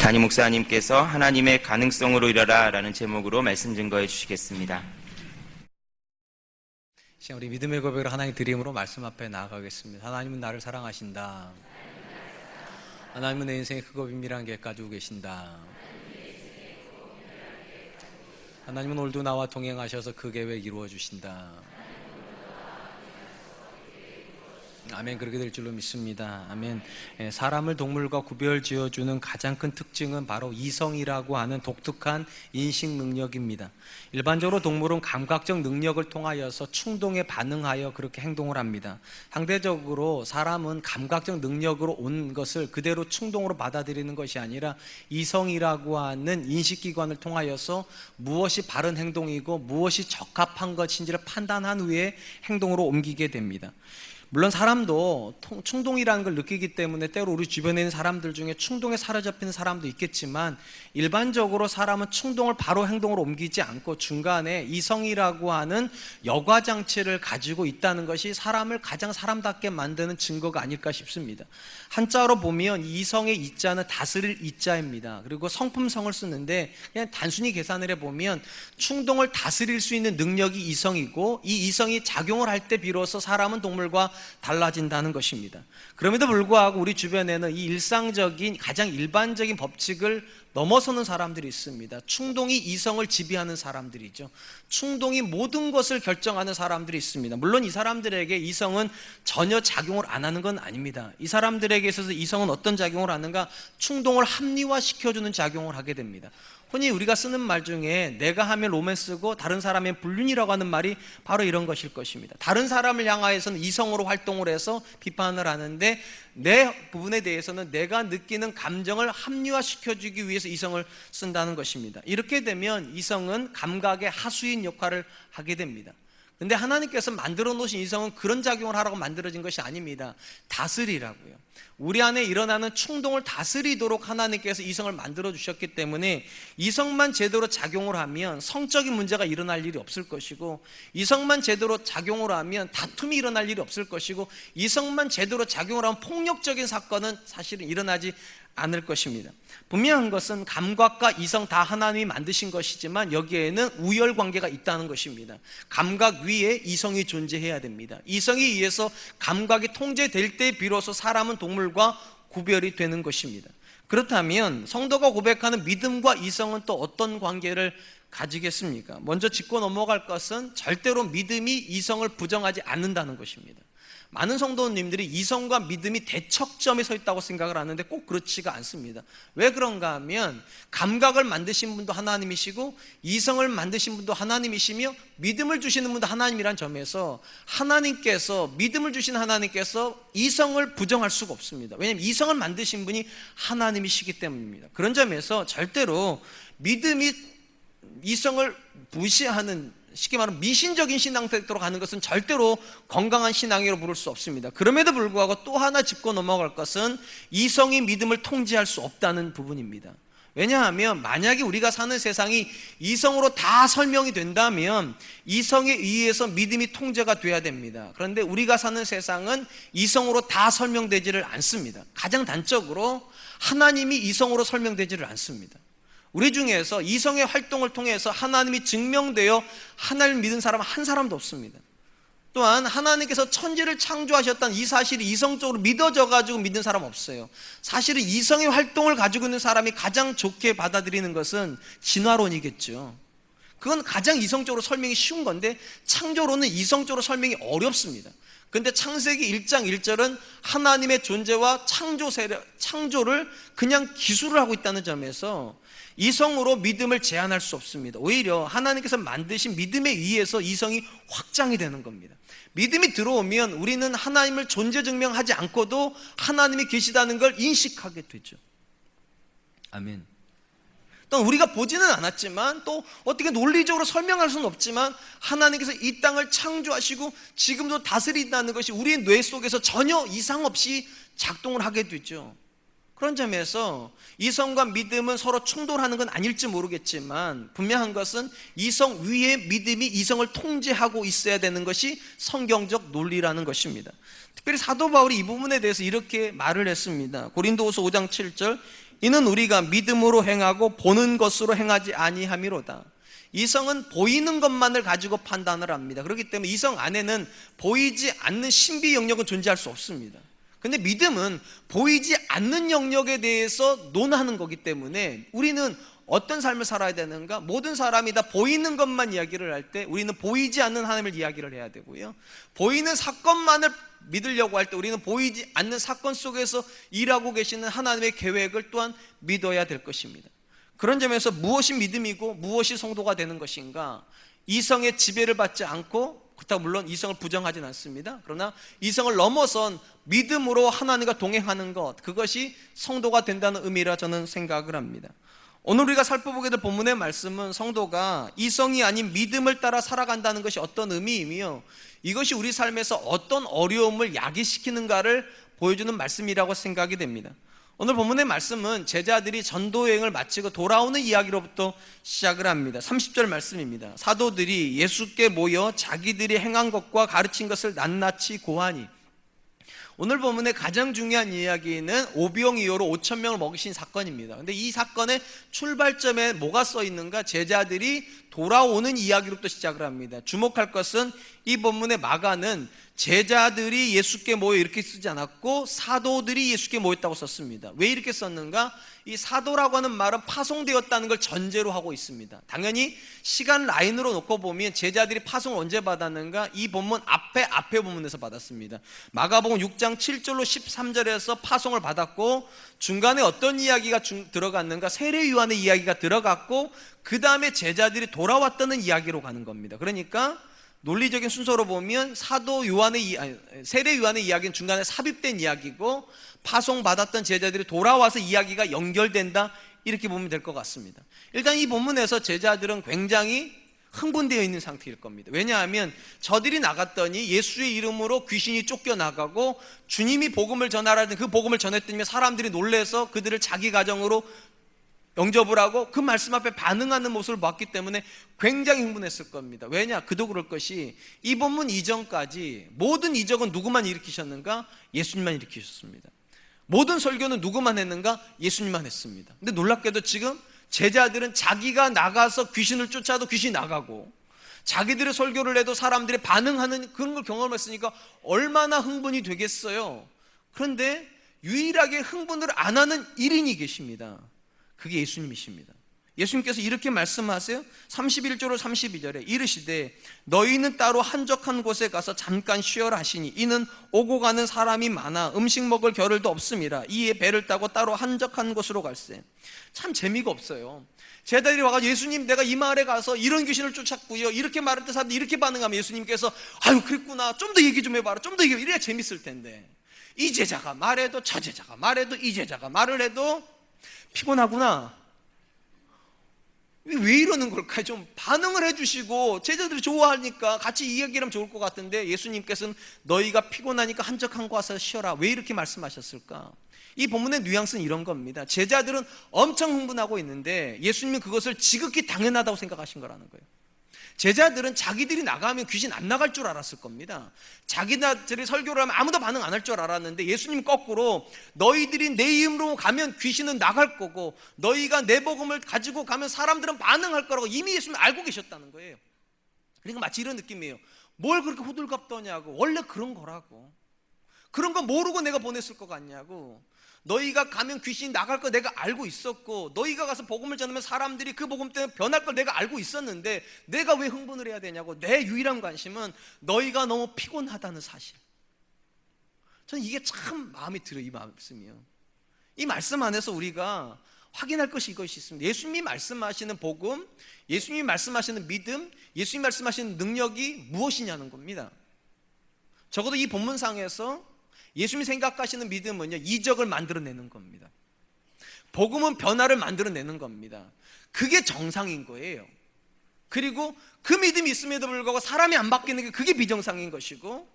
담임 목사님께서 하나님의 가능성으로 일하라 라는 제목으로 말씀 증거해 주시겠습니다. 시간 우리 믿음의 고백을 하나님 드림으로 말씀 앞에 나아가겠습니다. 하나님은 나를 사랑하신다. 하나님은 내 인생에 크고 비밀한 계획 가지고 계신다. 하나님은 오늘도 나와 동행하셔서 그 계획 이루어 주신다. 아멘. 그렇게 될 줄로 믿습니다. 아멘. 사람을 동물과 구별 지어주는 가장 큰 특징은 바로 이성이라고 하는 독특한 인식 능력입니다. 일반적으로 동물은 감각적 능력을 통하여서 충동에 반응하여 그렇게 행동을 합니다. 상대적으로 사람은 감각적 능력으로 온 것을 그대로 충동으로 받아들이는 것이 아니라 이성이라고 하는 인식기관을 통하여서 무엇이 바른 행동이고 무엇이 적합한 것인지를 판단한 후에 행동으로 옮기게 됩니다. 물론 사람도 충동이라는 걸 느끼기 때문에 때로 우리 주변에 있는 사람들 중에 충동에 사로잡히는 사람도 있겠지만, 일반적으로 사람은 충동을 바로 행동으로 옮기지 않고 중간에 이성이라고 하는 여과장치를 가지고 있다는 것이 사람을 가장 사람답게 만드는 증거가 아닐까 싶습니다. 한자로 보면 이성의 이자는 다스릴 이자입니다. 그리고 성품성을 쓰는데 그냥 단순히 계산을 해보면 충동을 다스릴 수 있는 능력이 이성이고, 이 이성이 작용을 할 때 비로소 사람은 동물과 달라진다는 것입니다. 그럼에도 불구하고 우리 주변에는 이 일상적인 가장 일반적인 법칙을 넘어서는 사람들이 있습니다. 충동이 이성을 지배하는 사람들이죠. 충동이 모든 것을 결정하는 사람들이 있습니다. 물론 이 사람들에게 이성은 전혀 작용을 안 하는 건 아닙니다. 이 사람들에게 있어서 이성은 어떤 작용을 하는가? 충동을 합리화시켜주는 작용을 하게 됩니다. 흔히 우리가 쓰는 말 중에 내가 하면 로맨스고 다른 사람의 불륜이라고 하는 말이 바로 이런 것일 것입니다. 다른 사람을 향하여서는 이성으로 활동을 해서 비판을 하는데, 내 부분에 대해서는 내가 느끼는 감정을 합리화시켜주기 위해서 이성을 쓴다는 것입니다. 이렇게 되면 이성은 감각의 하수인 역할을 하게 됩니다. 근데 하나님께서 만들어 놓으신 이성은 그런 작용을 하라고 만들어진 것이 아닙니다. 다스리라고요. 우리 안에 일어나는 충동을 다스리도록 하나님께서 이성을 만들어 주셨기 때문에 이성만 제대로 작용을 하면 성적인 문제가 일어날 일이 없을 것이고, 이성만 제대로 작용을 하면 다툼이 일어날 일이 없을 것이고, 이성만 제대로 작용을 하면 폭력적인 사건은 사실은 일어나지 않을 것입니다. 분명한 것은 감각과 이성 다 하나님이 만드신 것이지만 여기에는 우열관계가 있다는 것입니다. 감각 위에 이성이 존재해야 됩니다. 이성에 의해서 감각이 통제될 때 비로소 사람은 동물과 구별이 되는 것입니다. 그렇다면 성도가 고백하는 믿음과 이성은 또 어떤 관계를 가지겠습니까? 먼저 짚고 넘어갈 것은 절대로 믿음이 이성을 부정하지 않는다는 것입니다. 많은 성도님들이 이성과 믿음이 대척점에 서 있다고 생각을 하는데 꼭 그렇지가 않습니다. 왜 그런가 하면 감각을 만드신 분도 하나님이시고 이성을 만드신 분도 하나님이시며 믿음을 주시는 분도 하나님이란 점에서 하나님께서, 믿음을 주신 하나님께서 이성을 부정할 수가 없습니다. 왜냐하면 이성을 만드신 분이 하나님이시기 때문입니다. 그런 점에서 절대로 믿음이 이성을 무시하는, 쉽게 말하면 미신적인 신앙 태도로 가는 것은 절대로 건강한 신앙이라고 부를 수 없습니다. 그럼에도 불구하고 또 하나 짚고 넘어갈 것은 이성이 믿음을 통제할 수 없다는 부분입니다. 왜냐하면 만약에 우리가 사는 세상이 이성으로 다 설명이 된다면 이성에 의해서 믿음이 통제가 돼야 됩니다. 그런데 우리가 사는 세상은 이성으로 다 설명되지를 않습니다. 가장 단적으로 하나님이 이성으로 설명되지를 않습니다. 우리 중에서 이성의 활동을 통해서 하나님이 증명되어 하나님을 믿은 사람은 한 사람도 없습니다. 또한 하나님께서 천지를 창조하셨다는 이 사실이 이성적으로 믿어져 가지고 믿는 사람 없어요. 사실은 이성의 활동을 가지고 있는 사람이 가장 좋게 받아들이는 것은 진화론이겠죠. 그건 가장 이성적으로 설명이 쉬운 건데 창조론은 이성적으로 설명이 어렵습니다. 근데 창세기 1장 1절은 하나님의 존재와 창조를 그냥 기술을 하고 있다는 점에서 이성으로 믿음을 제한할 수 없습니다. 오히려 하나님께서 만드신 믿음에 의해서 이성이 확장이 되는 겁니다. 믿음이 들어오면 우리는 하나님을 존재 증명하지 않고도 하나님이 계시다는 걸 인식하게 되죠. 아멘. 또 우리가 보지는 않았지만 또 어떻게 논리적으로 설명할 수는 없지만 하나님께서 이 땅을 창조하시고 지금도 다스린다는 것이 우리의 뇌 속에서 전혀 이상 없이 작동을 하게 되죠. 그런 점에서 이성과 믿음은 서로 충돌하는 건 아닐지 모르겠지만 분명한 것은 이성 위에 믿음이 이성을 통제하고 있어야 되는 것이 성경적 논리라는 것입니다. 특별히 사도 바울이 이 부분에 대해서 이렇게 말을 했습니다. 고린도후서 5장 7절 이는 우리가 믿음으로 행하고 보는 것으로 행하지 아니함이로다. 이성은 보이는 것만을 가지고 판단을 합니다. 그렇기 때문에 이성 안에는 보이지 않는 신비 영역은 존재할 수 없습니다. 근데 믿음은 보이지 않는 영역에 대해서 논하는 거기 때문에 우리는 어떤 삶을 살아야 되는가? 모든 사람이 다 보이는 것만 이야기를 할 때 우리는 보이지 않는 하나님을 이야기를 해야 되고요, 보이는 사건만을 믿으려고 할 때 우리는 보이지 않는 사건 속에서 일하고 계시는 하나님의 계획을 또한 믿어야 될 것입니다. 그런 점에서 무엇이 믿음이고 무엇이 성도가 되는 것인가? 이성의 지배를 받지 않고, 그렇다고 물론 이성을 부정하진 않습니다. 그러나 이성을 넘어선 믿음으로 하나님과 동행하는 것, 그것이 성도가 된다는 의미라 저는 생각을 합니다. 오늘 우리가 살펴보게 될 본문의 말씀은 성도가 이성이 아닌 믿음을 따라 살아간다는 것이 어떤 의미이며 이것이 우리 삶에서 어떤 어려움을 야기시키는가를 보여주는 말씀이라고 생각이 됩니다. 오늘 본문의 말씀은 제자들이 전도 여행을 마치고 돌아오는 이야기로부터 시작을 합니다. 30절 말씀입니다. 사도들이 예수께 모여 자기들이 행한 것과 가르친 것을 낱낱이 고하니. 오늘 본문의 가장 중요한 이야기는 오병이어로 5,000명을 먹이신 사건입니다. 근데 이 사건의 출발점에 뭐가 써 있는가? 제자들이 돌아오는 이야기로부터 시작을 합니다. 주목할 것은 이 본문의 마가는 제자들이 예수께 모여 이렇게 쓰지 않았고 사도들이 예수께 모였다고 썼습니다. 왜 이렇게 썼는가? 이 사도라고 하는 말은 파송되었다는 걸 전제로 하고 있습니다. 당연히 시간 라인으로 놓고 보면 제자들이 파송을 언제 받았는가? 이 본문 앞에 본문에서 받았습니다. 마가복음 6장 7절로 13절에서 파송을 받았고 중간에 어떤 이야기가 들어갔는가? 세례 요한의 이야기가 들어갔고 그 다음에 제자들이 돌아왔다는 이야기로 가는 겁니다. 그러니까 논리적인 순서로 보면 세례 요한의 이야기는 중간에 삽입된 이야기고 파송받았던 제자들이 돌아와서 이야기가 연결된다, 이렇게 보면 될 것 같습니다. 일단 이 본문에서 제자들은 굉장히 흥분되어 있는 상태일 겁니다. 왜냐하면 저들이 나갔더니 예수의 이름으로 귀신이 쫓겨나가고 주님이 복음을 전하라는 그 복음을 전했더니 사람들이 놀래서 그들을 자기 가정으로 영접을 하고 그 말씀 앞에 반응하는 모습을 봤기 때문에 굉장히 흥분했을 겁니다. 왜냐? 그도 그럴 것이 이 본문 이전까지 모든 이적은 누구만 일으키셨는가? 예수님만 일으키셨습니다. 모든 설교는 누구만 했는가? 예수님만 했습니다. 근데 놀랍게도 지금 제자들은 자기가 나가서 귀신을 쫓아도 귀신이 나가고 자기들의 설교를 해도 사람들이 반응하는 그런 걸 경험했으니까 얼마나 흥분이 되겠어요. 그런데 유일하게 흥분을 안 하는 1인이 계십니다. 그게 예수님이십니다. 예수님께서 이렇게 말씀하세요. 31절로 32절에 이르시되 너희는 따로 한적한 곳에 가서 잠깐 쉬어라 하시니 이는 오고 가는 사람이 많아 음식 먹을 겨를도 없음이라. 이에 배를 타고 따로 한적한 곳으로 갈세. 참 재미가 없어요. 제자들이 와가지고 예수님, 내가 이 마을에 가서 이런 귀신을 쫓았고요, 이렇게 말할 때 사람들이 이렇게 반응하면 예수님께서 아유 그랬구나, 좀 더 얘기 좀 해봐라, 좀 더 얘기해, 이래야 재밌을 텐데 이 제자가 말해도 저 제자가 말해도 이 제자가 말을 해도 피곤하구나, 왜 이러는 걸까요? 좀 반응을 해주시고 제자들이 좋아하니까 같이 이야기하면 좋을 것 같은데 예수님께서는 너희가 피곤하니까 한적한 곳 와서 쉬어라, 왜 이렇게 말씀하셨을까? 이 본문의 뉘앙스는 이런 겁니다. 제자들은 엄청 흥분하고 있는데 예수님은 그것을 지극히 당연하다고 생각하신 거라는 거예요. 제자들은 자기들이 나가면 귀신 안 나갈 줄 알았을 겁니다. 자기들이 설교를 하면 아무도 반응 안 할 줄 알았는데 예수님 거꾸로 너희들이 내 이름으로 가면 귀신은 나갈 거고 너희가 내 복음을 가지고 가면 사람들은 반응할 거라고 이미 예수님 알고 계셨다는 거예요. 그러니까 마치 이런 느낌이에요. 뭘 그렇게 호들갑 떠냐고, 원래 그런 거라고, 그런 거 모르고 내가 보냈을 것 같냐고, 너희가 가면 귀신이 나갈 거 내가 알고 있었고 너희가 가서 복음을 전하면 사람들이 그 복음 때문에 변할 걸 내가 알고 있었는데 내가 왜 흥분을 해야 되냐고. 내 유일한 관심은 너희가 너무 피곤하다는 사실. 저는 이게 참 마음에 들어요. 이 말씀이요. 이 말씀 안에서 우리가 확인할 것이 이것이 있습니다. 예수님이 말씀하시는 복음, 예수님이 말씀하시는 믿음, 예수님이 말씀하시는 능력이 무엇이냐는 겁니다. 적어도 이 본문상에서 예수님이 생각하시는 믿음은요, 이적을 만들어내는 겁니다. 복음은 변화를 만들어내는 겁니다. 그게 정상인 거예요. 그리고 그 믿음이 있음에도 불구하고 사람이 안 바뀌는 게 그게 비정상인 것이고,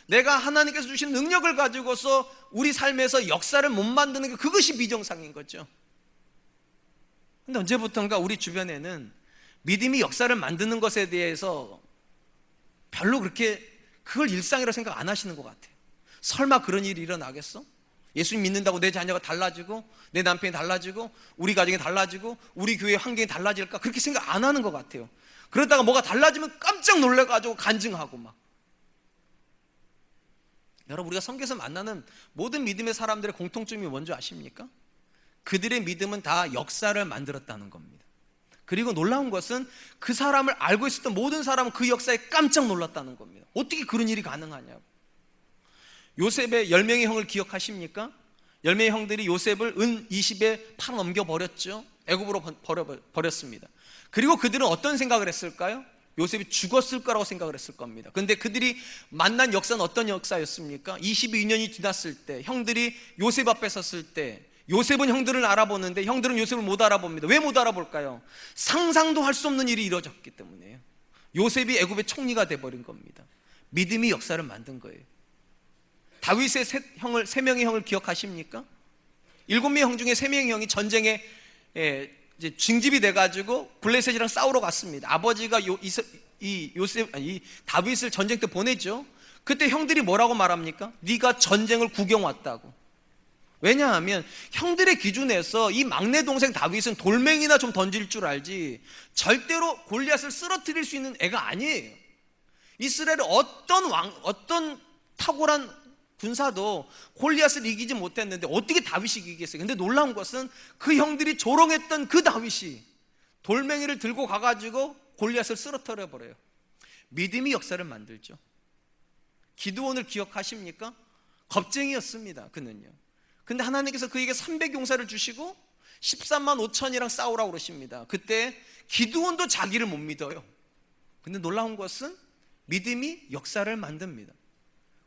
내가 하나님께서 주신 능력을 가지고서 우리 삶에서 역사를 못 만드는 게 그것이 비정상인 거죠. 근데 언제부턴가 우리 주변에는 믿음이 역사를 만드는 것에 대해서 별로 그렇게 그걸 일상이라고 생각 안 하시는 것 같아요. 설마 그런 일이 일어나겠어? 예수님 믿는다고 내 자녀가 달라지고 내 남편이 달라지고 우리 가정이 달라지고 우리 교회 환경이 달라질까? 그렇게 생각 안 하는 것 같아요. 그러다가 뭐가 달라지면 깜짝 놀라가지고 간증하고 막. 여러분, 우리가 성경에서 만나는 모든 믿음의 사람들의 공통점이 뭔지 아십니까? 그들의 믿음은 다 역사를 만들었다는 겁니다. 그리고 놀라운 것은 그 사람을 알고 있었던 모든 사람은 그 역사에 깜짝 놀랐다는 겁니다. 어떻게 그런 일이 가능하냐고. 요셉의 10명의 형을 기억하십니까? 10명의 형들이 요셉을 은 20에 팔아 넘겨버렸죠. 애굽으로 버렸습니다. 그리고 그들은 어떤 생각을 했을까요? 요셉이 죽었을 거라고 생각을 했을 겁니다. 그런데 그들이 만난 역사는 어떤 역사였습니까? 22년이 지났을 때 형들이 요셉 앞에 섰을 때 요셉은 형들을 알아보는데 형들은 요셉을 못 알아봅니다. 왜 못 알아볼까요? 상상도 할 수 없는 일이 이루어졌기 때문이에요. 요셉이 애굽의 총리가 돼버린 겁니다. 믿음이 역사를 만든 거예요. 다윗의 세 명의 형을 기억하십니까? 7명의 형 중에 3명의 형이 전쟁에 이제 징집이 돼가지고 블레셋이랑 싸우러 갔습니다. 아버지가 다윗을 전쟁 때 보내죠. 그때 형들이 뭐라고 말합니까? 네가 전쟁을 구경 왔다고. 왜냐하면 형들의 기준에서 이 막내 동생 다윗은 돌멩이나 좀 던질 줄 알지 절대로 골리앗을 쓰러뜨릴 수 있는 애가 아니에요. 이스라엘의 어떤 탁월한 군사도 골리앗을 이기지 못했는데 어떻게 다윗이 이기겠어요? 근데 놀라운 것은 그 형들이 조롱했던 그 다윗이 돌멩이를 들고 가가지고 골리앗을 쓰러뜨려 버려요. 믿음이 역사를 만들죠. 기드온을 기억하십니까? 겁쟁이였습니다. 그는요. 근데 하나님께서 그에게 300용사를 주시고 13만 5천이랑 싸우라고 그러십니다. 그때 기드온도 자기를 못 믿어요. 근데 놀라운 것은 믿음이 역사를 만듭니다.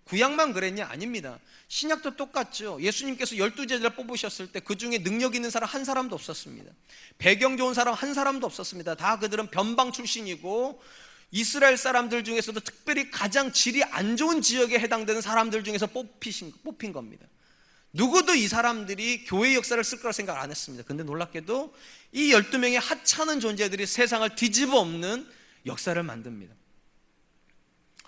구약만 그랬냐? 아닙니다. 신약도 똑같죠. 예수님께서 12제자를 뽑으셨을 때 그 중에 능력 있는 사람 한 사람도 없었습니다. 배경 좋은 사람 한 사람도 없었습니다. 다 그들은 변방 출신이고 이스라엘 사람들 중에서도 특별히 가장 질이 안 좋은 지역에 해당되는 사람들 중에서 뽑힌 겁니다. 누구도 이 사람들이 교회 역사를 쓸 거라 생각 안 했습니다. 근데 놀랍게도 이 12명의 하찮은 존재들이 세상을 뒤집어 엎는 역사를 만듭니다.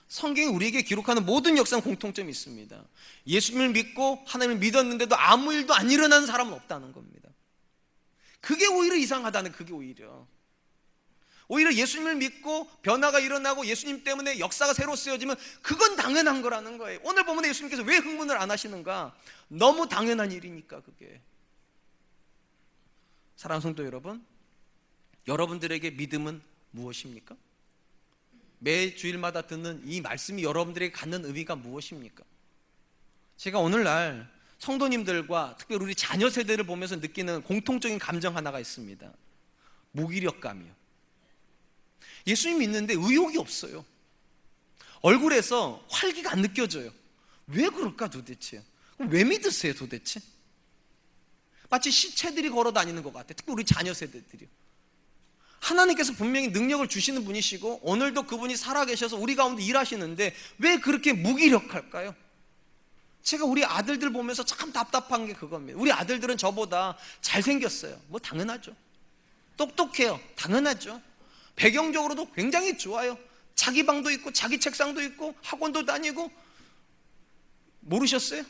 성경이 우리에게 기록하는 모든 역사는 공통점이 있습니다. 예수님을 믿고 하나님을 믿었는데도 아무 일도 안 일어나는 사람은 없다는 겁니다. 그게 오히려 이상하다는, 그게 오히려 예수님을 믿고 변화가 일어나고 예수님 때문에 역사가 새로 쓰여지면 그건 당연한 거라는 거예요. 오늘 보면 예수님께서 왜 흥분을 안 하시는가? 너무 당연한 일이니까. 그게 사랑하는 성도 여러분, 여러분들에게 믿음은 무엇입니까? 매 주일마다 듣는 이 말씀이 여러분들에게 갖는 의미가 무엇입니까? 제가 오늘날 성도님들과 특별히 우리 자녀 세대를 보면서 느끼는 공통적인 감정 하나가 있습니다. 무기력감이요. 예수님 믿는데 의욕이 없어요. 얼굴에서 활기가 안 느껴져요. 왜 그럴까 도대체? 그럼 왜 믿으세요 도대체? 마치 시체들이 걸어 다니는 것 같아요. 특히 우리 자녀 세대들이요. 하나님께서 분명히 능력을 주시는 분이시고 오늘도 그분이 살아계셔서 우리 가운데 일하시는데 왜 그렇게 무기력할까요? 제가 우리 아들들 보면서 참 답답한 게 그겁니다. 우리 아들들은 저보다 잘생겼어요. 뭐 당연하죠. 똑똑해요. 당연하죠. 배경적으로도 굉장히 좋아요. 자기 방도 있고 자기 책상도 있고 학원도 다니고. 모르셨어요?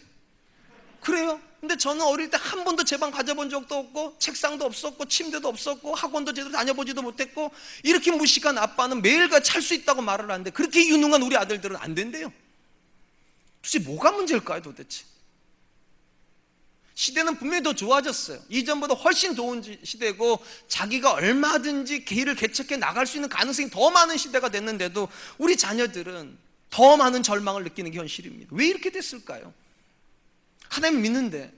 그래요. 근데 저는 어릴 때 한 번도 제 방 가져본 적도 없고 책상도 없었고 침대도 없었고 학원도 제대로 다녀보지도 못했고 이렇게 무식한 아빠는 매일같이 할 수 있다고 말을 하는데 그렇게 유능한 우리 아들들은 안 된대요. 도대체 뭐가 문제일까요 도대체? 시대는 분명히 더 좋아졌어요. 이전보다 훨씬 좋은 시대고 자기가 얼마든지 길을 개척해 나갈 수 있는 가능성이 더 많은 시대가 됐는데도 우리 자녀들은 더 많은 절망을 느끼는 게 현실입니다. 왜 이렇게 됐을까요? 하나님 믿는데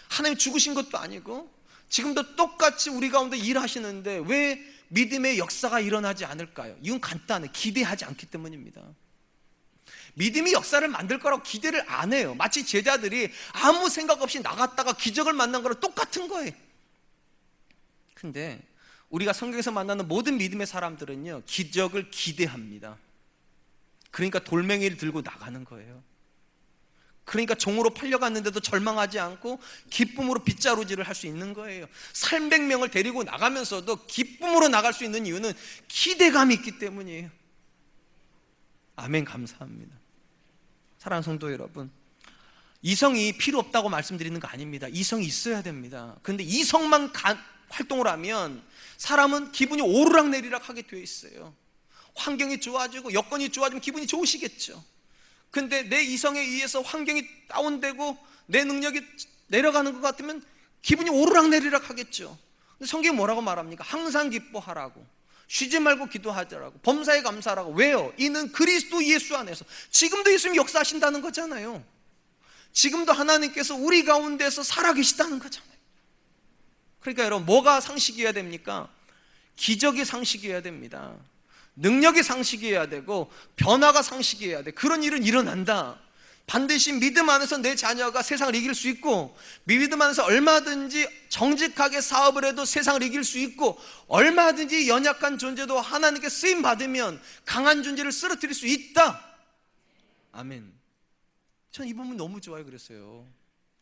하나님 죽으신 것도 아니고 지금도 똑같이 우리 가운데 일하시는데 왜 믿음의 역사가 일어나지 않을까요? 이건 간단해. 기대하지 않기 때문입니다. 믿음이 역사를 만들 거라고 기대를 안 해요. 마치 제자들이 아무 생각 없이 나갔다가 기적을 만난 거랑 똑같은 거예요. 근데 우리가 성경에서 만나는 모든 믿음의 사람들은요 기적을 기대합니다. 그러니까 돌멩이를 들고 나가는 거예요. 그러니까 종으로 팔려갔는데도 절망하지 않고 기쁨으로 빗자루질을 할 수 있는 거예요. 300명을 데리고 나가면서도 기쁨으로 나갈 수 있는 이유는 기대감이 있기 때문이에요. 아멘. 감사합니다. 사랑하는 성도 여러분, 이성이 필요 없다고 말씀드리는 거 아닙니다. 이성이 있어야 됩니다. 그런데 이성만 활동을 하면 사람은 기분이 오르락내리락 하게 되어 있어요. 환경이 좋아지고 여건이 좋아지면 기분이 좋으시겠죠. 근데 내 이성에 의해서 환경이 다운되고 내 능력이 내려가는 것 같으면 기분이 오르락내리락 하겠죠. 근데 성경이 뭐라고 말합니까? 항상 기뻐하라고, 쉬지 말고 기도하더라고, 범사에 감사하라고. 왜요? 이는 그리스도 예수 안에서. 지금도 예수님이 역사하신다는 거잖아요. 지금도 하나님께서 우리 가운데서 살아계시다는 거잖아요. 그러니까 여러분, 뭐가 상식이어야 됩니까? 기적이 상식이어야 됩니다. 능력이 상식이어야 되고 변화가 상식이어야 돼. 그런 일은 일어난다. 반드시 믿음 안에서 내 자녀가 세상을 이길 수 있고, 믿음 안에서 얼마든지 정직하게 사업을 해도 세상을 이길 수 있고, 얼마든지 연약한 존재도 하나님께 쓰임 받으면 강한 존재를 쓰러뜨릴 수 있다. 아멘. 전 이 부분 너무 좋아요. 그랬어요.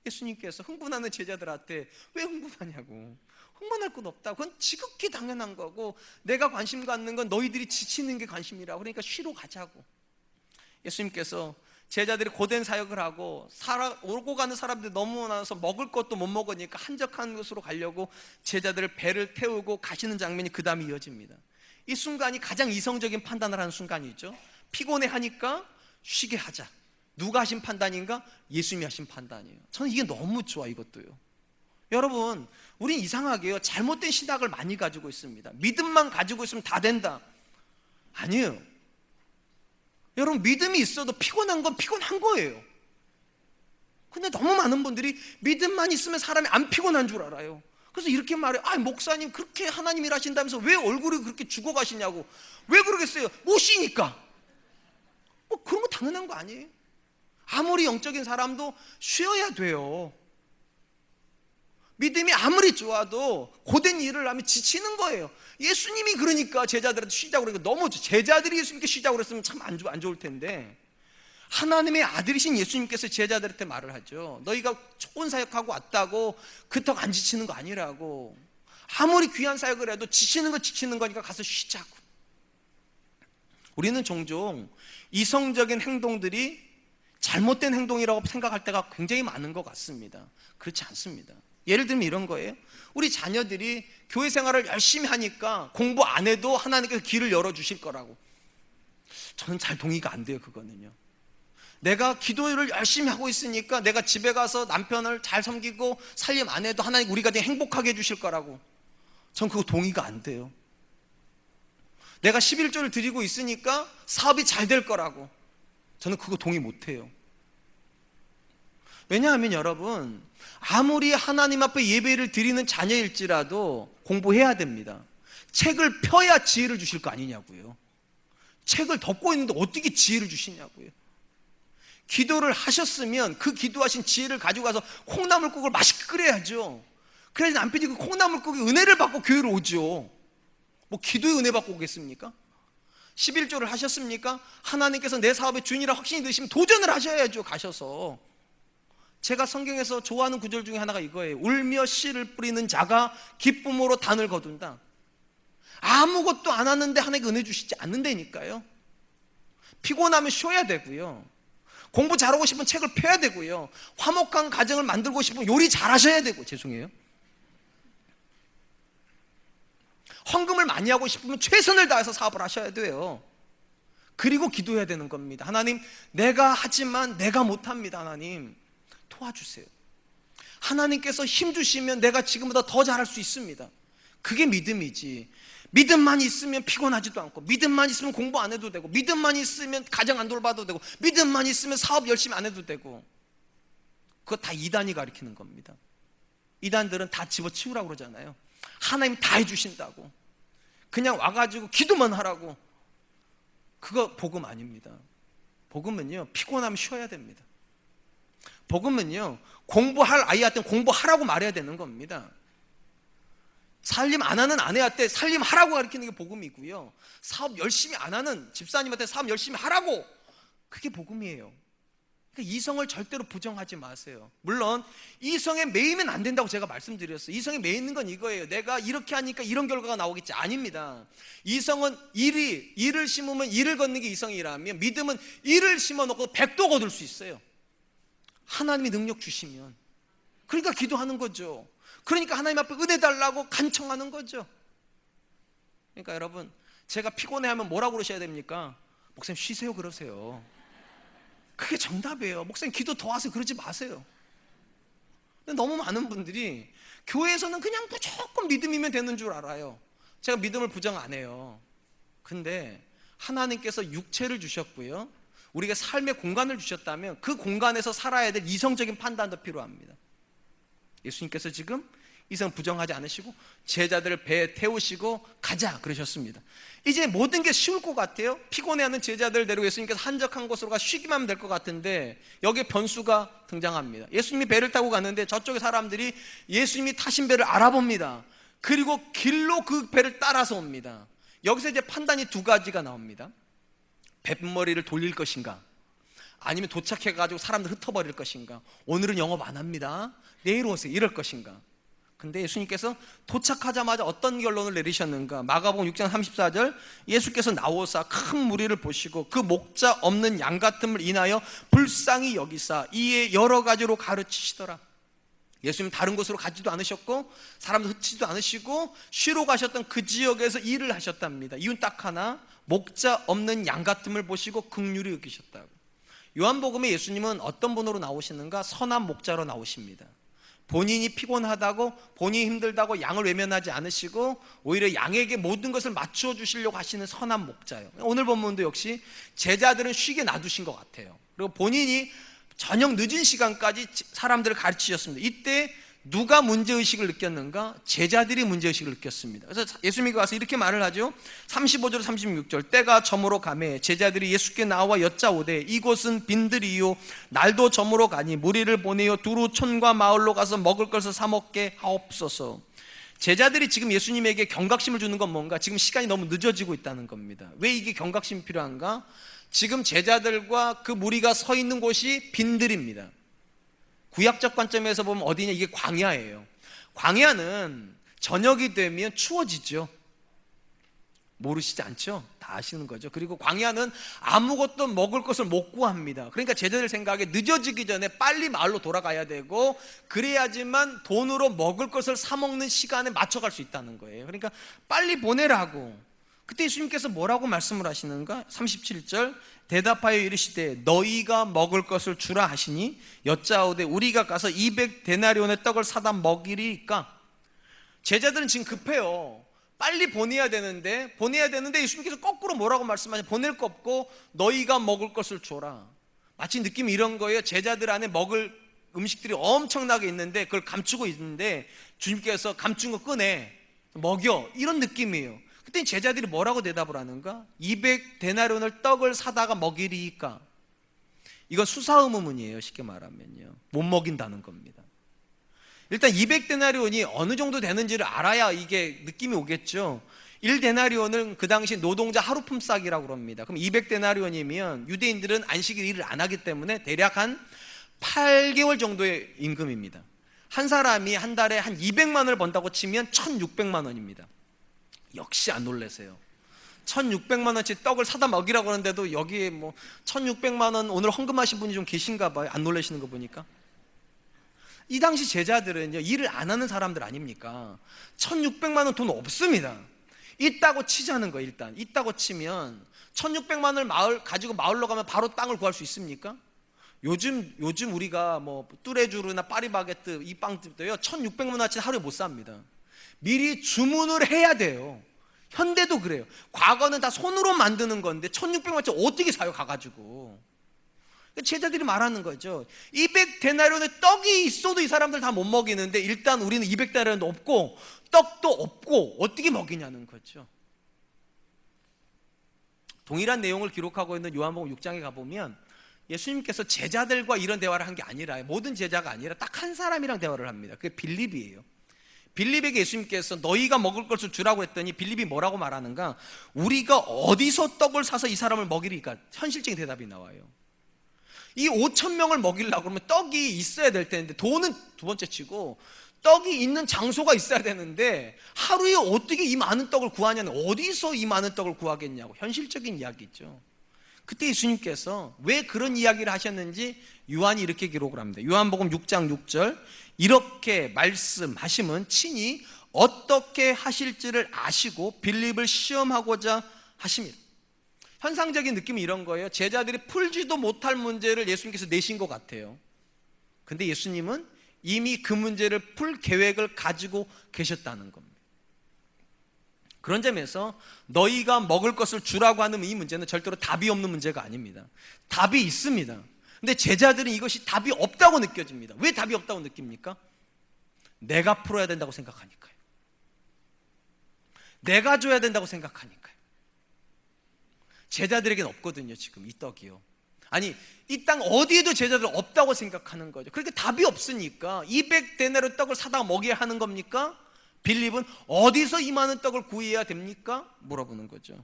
예수님께서 흥분하는 제자들한테 왜 흥분하냐고, 흥분할 것 없다. 그건 지극히 당연한 거고, 내가 관심 갖는 건 너희들이 지치는 게 관심이라고. 그러니까 쉬러 가자고. 예수님께서 제자들이 고된 사역을 하고 오고 가는 사람들이 너무 많아서 먹을 것도 못 먹으니까 한적한 곳으로 가려고 제자들을 배를 태우고 가시는 장면이 그 다음에 이어집니다. 이 순간이 가장 이성적인 판단을 하는 순간이죠. 피곤해 하니까 쉬게 하자. 누가 하신 판단인가? 예수님이 하신 판단이에요. 저는 이게 너무 좋아. 이것도요. 여러분, 우린 이상하게요, 잘못된 신학을 많이 가지고 있습니다. 믿음만 가지고 있으면 다 된다. 아니에요. 여러분, 믿음이 있어도 피곤한 건 피곤한 거예요. 근데 너무 많은 분들이 믿음만 있으면 사람이 안 피곤한 줄 알아요. 그래서 이렇게 말해요. 목사님 그렇게 하나님 일하신다면서 왜 얼굴이 그렇게 죽어가시냐고. 왜 그러겠어요? 못 쉬니까. 그런 거 당연한 거 아니에요? 아무리 영적인 사람도 쉬어야 돼요. 믿음이 아무리 좋아도 고된 일을 하면 지치는 거예요. 예수님이 그러니까 제자들한테 쉬자고 그러니까 너무, 제자들이 예수님께 쉬자고 그랬으면 참 안 좋을 텐데, 하나님의 아들이신 예수님께서 제자들한테 말을 하죠. 너희가 좋은 사역하고 왔다고 그렇다고 안 지치는 거 아니라고. 아무리 귀한 사역을 해도 지치는 건 지치는 거니까 가서 쉬자고. 우리는 종종 이성적인 행동들이 잘못된 행동이라고 생각할 때가 굉장히 많은 것 같습니다. 그렇지 않습니다. 예를 들면 이런 거예요. 우리 자녀들이 교회 생활을 열심히 하니까 공부 안 해도 하나님께서 길을 열어주실 거라고. 저는 잘 동의가 안 돼요. 그거는요. 내가 기도를 열심히 하고 있으니까 내가 집에 가서 남편을 잘 섬기고 살림 안 해도 하나님 우리 가정 행복하게 해주실 거라고. 전 그거 동의가 안 돼요. 내가 11조를 드리고 있으니까 사업이 잘 될 거라고. 저는 그거 동의 못 해요. 왜냐하면 여러분, 아무리 하나님 앞에 예배를 드리는 자녀일지라도 공부해야 됩니다. 책을 펴야 지혜를 주실 거 아니냐고요. 책을 덮고 있는데 어떻게 지혜를 주시냐고요. 기도를 하셨으면 그 기도하신 지혜를 가지고 가서 콩나물국을 맛있게 끓여야죠. 그래야지 남편이 그 콩나물국의 은혜를 받고 교회로 오죠. 뭐 기도의 은혜 받고 오겠습니까? 11조를 하셨습니까? 하나님께서 내 사업의 주인이라 확신이 드시면 도전을 하셔야죠. 가셔서. 제가 성경에서 좋아하는 구절 중에 하나가 이거예요. 울며 씨를 뿌리는 자가 기쁨으로 단을 거둔다. 아무것도 안 하는데 하나님께 은혜 주시지 않는다니까요. 피곤하면 쉬어야 되고요. 공부 잘하고 싶으면 책을 펴야 되고요. 화목한 가정을 만들고 싶으면 요리 잘하셔야 되고, 죄송해요. 헌금을 많이 하고 싶으면 최선을 다해서 사업을 하셔야 돼요. 그리고 기도해야 되는 겁니다. 하나님, 내가 하지만 내가 못합니다. 하나님 도와주세요. 하나님께서 힘 주시면 내가 지금보다 더 잘할 수 있습니다. 그게 믿음이지. 믿음만 있으면 피곤하지도 않고, 믿음만 있으면 공부 안 해도 되고, 믿음만 있으면 가정 안 돌봐도 되고, 믿음만 있으면 사업 열심히 안 해도 되고. 그거 다 이단이 가르치는 겁니다. 이단들은 다 집어치우라고 그러잖아요. 하나님 다 해주신다고. 그냥 와가지고 기도만 하라고. 그거 복음 아닙니다. 복음은요, 피곤하면 쉬어야 됩니다. 복음은요, 공부할 아이한테 공부하라고 말해야 되는 겁니다. 살림 안 하는 아내한테 살림하라고 가르치는 게 복음이고요. 사업 열심히 안 하는 집사님한테 사업 열심히 하라고, 그게 복음이에요. 그러니까 이성을 절대로 부정하지 마세요. 물론 이성에 매이면 안 된다고 제가 말씀드렸어요. 이성에 매이는 건 이거예요. 내가 이렇게 하니까 이런 결과가 나오겠지. 아닙니다. 이성은 일을 심으면 일을 걷는 게 이성이라면, 믿음은 일을 심어놓고 100도 거둘 수 있어요. 하나님이 능력 주시면. 그러니까 기도하는 거죠. 그러니까 하나님 앞에 은혜 달라고 간청하는 거죠. 그러니까 여러분, 제가 피곤해하면 뭐라고 그러셔야 됩니까? 목사님 쉬세요 그러세요. 그게 정답이에요. 목사님 기도 더 하세요 그러지 마세요. 근데 너무 많은 분들이 교회에서는 그냥 무조건 믿음이면 되는 줄 알아요. 제가 믿음을 부정 안 해요. 근데 하나님께서 육체를 주셨고요, 우리가 삶의 공간을 주셨다면 그 공간에서 살아야 될 이성적인 판단도 필요합니다. 예수님께서 지금 이성 부정하지 않으시고 제자들을 배에 태우시고 가자 그러셨습니다. 이제 모든 게 쉬울 것 같아요. 피곤해하는 제자들 데리고 예수님께서 한적한 곳으로 가 쉬기만 하면 될 것 같은데 여기에 변수가 등장합니다. 예수님이 배를 타고 갔는데 저쪽에 사람들이 예수님이 타신 배를 알아봅니다. 그리고 길로 그 배를 따라서 옵니다. 여기서 이제 판단이 두 가지가 나옵니다. 뱃머리를 돌릴 것인가, 아니면 도착해가지고 사람들 흩어버릴 것인가, 오늘은 영업 안 합니다, 내일 오세요 이럴 것인가. 근데 예수님께서 도착하자마자 어떤 결론을 내리셨는가? 마가복음 6장 34절, 예수께서 나오사 큰 무리를 보시고 그 목자 없는 양 같음을 인하여 불쌍히 여기사 이에 여러 가지로 가르치시더라. 예수님 다른 곳으로 가지도 않으셨고 사람들 흩지도 않으시고 쉬러 가셨던 그 지역에서 일을 하셨답니다. 이유는 딱 하나, 목자 없는 양 같음을 보시고 긍휼히 여기셨다고. 요한복음에 예수님은 어떤 분으로 나오시는가? 선한 목자로 나오십니다. 본인이 피곤하다고, 본인이 힘들다고 양을 외면하지 않으시고 오히려 양에게 모든 것을 맞추어 주시려고 하시는 선한 목자예요. 오늘 본문도 역시 제자들은 쉬게 놔두신 것 같아요. 그리고 본인이 저녁 늦은 시간까지 사람들을 가르치셨습니다. 이때 누가 문제의식을 느꼈는가? 제자들이 문제의식을 느꼈습니다. 그래서 예수님이 와서 이렇게 말을 하죠. 35절 36절, 때가 저물어 가매 제자들이 예수께 나와 여짜오되 이곳은 빈들이요 날도 저물어 가니 무리를 보내어 두루 촌과 마을로 가서 먹을 것을 사 먹게 하옵소서. 제자들이 지금 예수님에게 경각심을 주는 건 뭔가? 지금 시간이 너무 늦어지고 있다는 겁니다. 왜 이게 경각심이 필요한가? 지금 제자들과 그 무리가 서 있는 곳이 빈들입니다. 구약적 관점에서 보면 어디냐? 이게 광야예요. 광야는 저녁이 되면 추워지죠. 모르시지 않죠? 다 아시는 거죠. 그리고 광야는 아무것도 먹을 것을 못 구합니다. 그러니까 제자들 생각에 늦어지기 전에 빨리 마을로 돌아가야 되고 그래야지만 돈으로 먹을 것을 사 먹는 시간에 맞춰갈 수 있다는 거예요. 그러니까 빨리 보내라고. 그때 예수님께서 뭐라고 말씀을 하시는가? 37절, 대답하여 이르시되 너희가 먹을 것을 주라 하시니 여짜오되 우리가 가서 200데나리온의 떡을 사다 먹이리까. 제자들은 지금 급해요. 빨리 보내야 되는데 예수님께서 거꾸로 뭐라고 말씀하시냐? 보낼 거 없고 너희가 먹을 것을 줘라. 마치 느낌이 이런 거예요. 제자들 안에 먹을 음식들이 엄청나게 있는데 그걸 감추고 있는데 주님께서 감춘 거 꺼내 먹여, 이런 느낌이에요. 그때 제자들이 뭐라고 대답을 하는가? 200데나리온을 떡을 사다가 먹이리까. 이건 수사의문이에요. 쉽게 말하면요, 못 먹인다는 겁니다. 일단 200데나리온이 어느 정도 되는지를 알아야 이게 느낌이 오겠죠. 1데나리온은 그 당시 노동자 하루품 싸기라고 합니다. 그럼 200데나리온이면 유대인들은 안식일 일을 안 하기 때문에 대략 한 8개월 정도의 임금입니다. 한 사람이 한 달에 한 200만 원을 번다고 치면 1600만 원입니다. 역시 안 놀라세요. 1600만 원치 떡을 사다 먹이라고 하는데도 여기에 뭐 1600만 원 오늘 헌금하신 분이 좀 계신가 봐요. 안 놀라시는 거 보니까. 이 당시 제자들은요, 일을 안 하는 사람들 아닙니까? 1600만 원 돈 없습니다. 있다고 치자는 거예요. 일단 있다고 치면 1600만 원을 가지고 마을로 가면 바로 땅을 구할 수 있습니까? 요즘 우리가 뭐 뚜레쥬르나 파리바게뜨 이 빵집도요 1600만 원치 하루에 못 삽니다. 미리 주문을 해야 돼요. 현대도 그래요. 과거는 다 손으로 만드는 건데 1600만 원치 어떻게 사요 가가지고. 제자들이 말하는 거죠. 200데나리온의 떡이 있어도 이 사람들 다 못 먹이는데 일단 우리는 200데나리온도 없고 떡도 없고 어떻게 먹이냐는 거죠. 동일한 내용을 기록하고 있는 요한복음 6장에 가보면 예수님께서 제자들과 이런 대화를 한 게 아니라, 모든 제자가 아니라 딱 한 사람이랑 대화를 합니다. 그게 빌립이에요. 빌립에게 예수님께서 너희가 먹을 것을 주라고 했더니 빌립이 뭐라고 말하는가? 우리가 어디서 떡을 사서 이 사람을 먹이리까? 현실적인 대답이 나와요. 이 5,000명을 먹이려고 그러면 떡이 있어야 될 텐데, 돈은 두 번째 치고 떡이 있는 장소가 있어야 되는데 하루에 어떻게 이 많은 떡을 구하냐는, 어디서 이 많은 떡을 구하겠냐고. 현실적인 이야기죠. 그때 예수님께서 왜 그런 이야기를 하셨는지 요한이 이렇게 기록을 합니다. 요한복음 6장 6절, 이렇게 말씀하심은 친히 어떻게 하실지를 아시고 빌립을 시험하고자 하심이라. 현상적인 느낌이 이런 거예요. 제자들이 풀지도 못할 문제를 예수님께서 내신 것 같아요. 근데 예수님은 이미 그 문제를 풀 계획을 가지고 계셨다는 겁니다. 그런 점에서 너희가 먹을 것을 주라고 하는 이 문제는 절대로 답이 없는 문제가 아닙니다. 답이 있습니다. 근데 제자들은 이것이 답이 없다고 느껴집니다. 왜 답이 없다고 느낍니까? 내가 풀어야 된다고 생각하니까요. 내가 줘야 된다고 생각하니까요. 제자들에게는 없거든요, 지금 이 떡이요. 아니, 이 땅 어디에도 제자들 없다고 생각하는 거죠. 그러니까 답이 없으니까 200데나리 떡을 사다가 먹여야 하는 겁니까? 빌립은 어디서 이 많은 떡을 구해야 됩니까? 물어보는 거죠.